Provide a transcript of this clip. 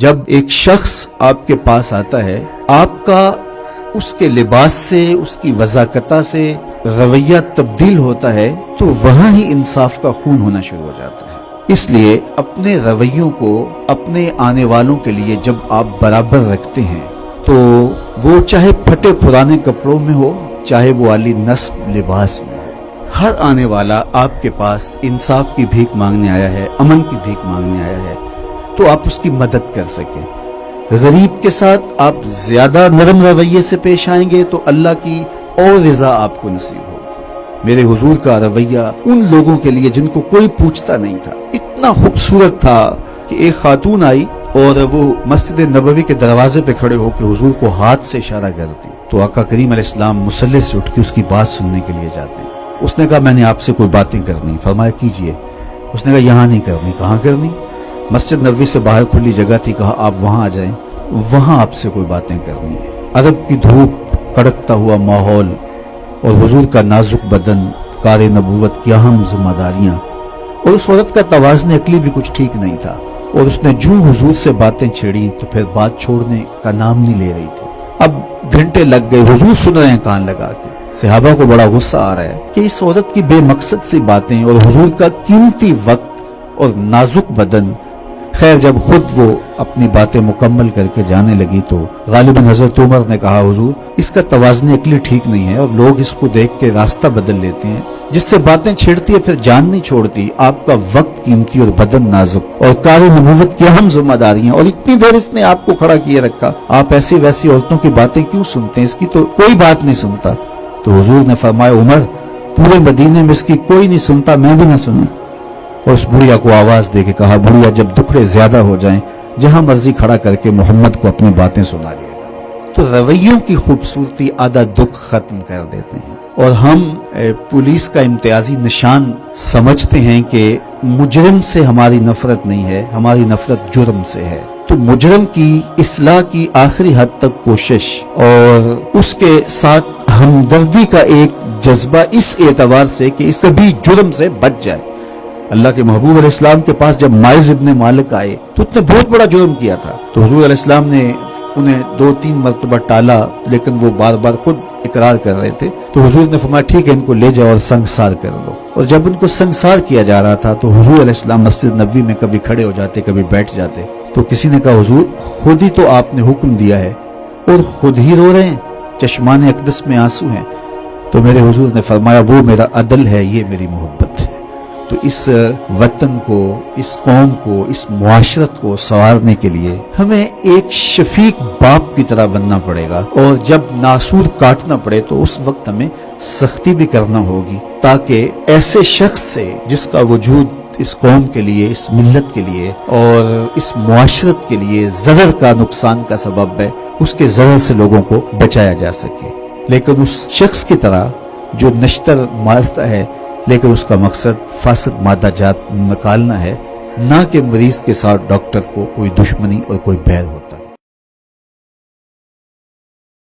جب ایک شخص آپ کے پاس آتا ہے، آپ کا اس کے لباس سے، اس کی وضاقتہ سے رویہ تبدیل ہوتا ہے، تو وہاں ہی انصاف کا خون ہونا شروع ہو جاتا ہے۔ اس لیے اپنے رویوں کو اپنے آنے والوں کے لیے جب آپ برابر رکھتے ہیں تو وہ چاہے پھٹے پرانے کپڑوں میں ہو، چاہے وہ عالی نصب لباس میں ہو، ہر آنے والا آپ کے پاس انصاف کی بھیک مانگنے آیا ہے، امن کی بھیک مانگنے آیا ہے، تو آپ اس کی مدد کر سکیں۔ غریب کے ساتھ آپ زیادہ نرم رویے سے پیش آئیں گے تو اللہ کی اور رضا آپ کو نصیب ہوگی۔ میرے حضور کا رویہ ان لوگوں کے لیے جن کو کوئی پوچھتا نہیں تھا اتنا خوبصورت تھا کہ ایک خاتون آئی اور وہ مسجد نبوی کے دروازے پہ کھڑے ہو کے حضور کو ہاتھ سے اشارہ کرتی، تو آقا کریم علیہ السلام مصلی سے اٹھ کے اس کی بات سننے کے لیے جاتے ہیں۔ اس نے کہا میں نے آپ سے کوئی باتیں کرنی، فرمایا کیجئے۔ اس نے کہا یہاں نہیں کرنی۔ کہاں کرنی؟ مسجد نبوی سے باہر کھلی جگہ تھی، کہا آپ وہاں آ جائیں، وہاں آپ سے کوئی باتیں کرنی ہے۔ عرب کی دھوپ، کڑکتا ہوا ماحول اور حضور کا نازک بدن، کار نبوت کی اہم ذمہ داریاں، اور اس عورت کا توازن عقلی بھی کچھ ٹھیک نہیں تھا، اور اس نے جو حضور سے باتیں چھیڑی تو پھر بات چھوڑنے کا نام نہیں لے رہی تھی۔ اب گھنٹے لگ گئے، حضور سن رہے ہیں کان لگا کے۔ صحابہ کو بڑا غصہ آ رہا ہے کہ اس عورت کی بے مقصد سی باتیں اور حضور کا قیمتی وقت اور نازک بدن۔ خیر جب خود وہ اپنی باتیں مکمل کر کے جانے لگی تو غالباً حضرت عمر نے کہا حضور اس کا توازن عقلی ٹھیک نہیں ہے، اور لوگ اس کو دیکھ کے راستہ بدل لیتے ہیں، جس سے باتیں چھیڑتی ہے پھر جان نہیں چھوڑتی۔ آپ کا وقت قیمتی اور بدن نازک اور کار نبوت کی اہم ذمہ داریاں، اور اتنی دیر اس نے آپ کو کھڑا کیے رکھا، آپ ایسی ویسی عورتوں کی باتیں کیوں سنتے ہیں؟ اس کی تو کوئی بات نہیں سنتا۔ تو حضور نے فرمایا عمر پورے مدینے میں اس کی کوئی نہیں سنتا، میں بھی نہ سنوں۔ اور اس بڑھیا کو آواز دے کے کہا بڑھیا جب دکھڑے زیادہ ہو جائیں جہاں مرضی کھڑا کر کے محمد کو اپنی باتیں سنا لے گا۔ تو رویوں کی خوبصورتی آدھا دکھ ختم کر دیتے ہیں، اور ہم پولیس کا امتیازی نشان سمجھتے ہیں کہ مجرم سے ہماری نفرت نہیں ہے، ہماری نفرت جرم سے ہے۔ تو مجرم کی اصلاح کی آخری حد تک کوشش اور اس کے ساتھ ہمدردی کا ایک جذبہ اس اعتبار سے کہ اس بھی جرم سے بچ جائے۔ اللہ کے محبوب علیہ السلام کے پاس جب مائز ابن مالک آئے تو اس نے بہت بڑا جرم کیا تھا، تو حضور علیہ السلام نے انہیں 2-3 مرتبہ ٹالا، لیکن وہ بار بار خود اقرار کر رہے تھے۔ تو حضور نے فرمایا ٹھیک ہے ان کو لے جاؤ اور سنگسار کر دو۔ اور جب ان کو سنگسار کیا جا رہا تھا تو حضور علیہ السلام مسجد نبوی میں کبھی کھڑے ہو جاتے، کبھی بیٹھ جاتے۔ تو کسی نے کہا حضور خود ہی تو آپ نے حکم دیا ہے اور خود ہی رو رہے ہیں، چشمان اقدس میں آنسو ہیں۔ تو میرے حضور نے فرمایا وہ میرا عدل ہے، یہ میری محبت ہے۔ تو اس وطن کو، اس قوم کو، اس معاشرت کو سنوارنے کے لیے ہمیں ایک شفیق باپ کی طرح بننا پڑے گا، اور جب ناسور کاٹنا پڑے تو اس وقت ہمیں سختی بھی کرنا ہوگی، تاکہ ایسے شخص سے جس کا وجود اس قوم کے لیے، اس ملت کے لیے اور اس معاشرت کے لیے ضرر کا، نقصان کا سبب ہے، اس کے ضرر سے لوگوں کو بچایا جا سکے۔ لیکن اس شخص کی طرح جو نشتر مارتا ہے لیکن اس کا مقصد فاسد مادہ جات نکالنا ہے، نہ کہ مریض کے ساتھ ڈاکٹر کو کوئی دشمنی اور کوئی بیر ہوتا ہے۔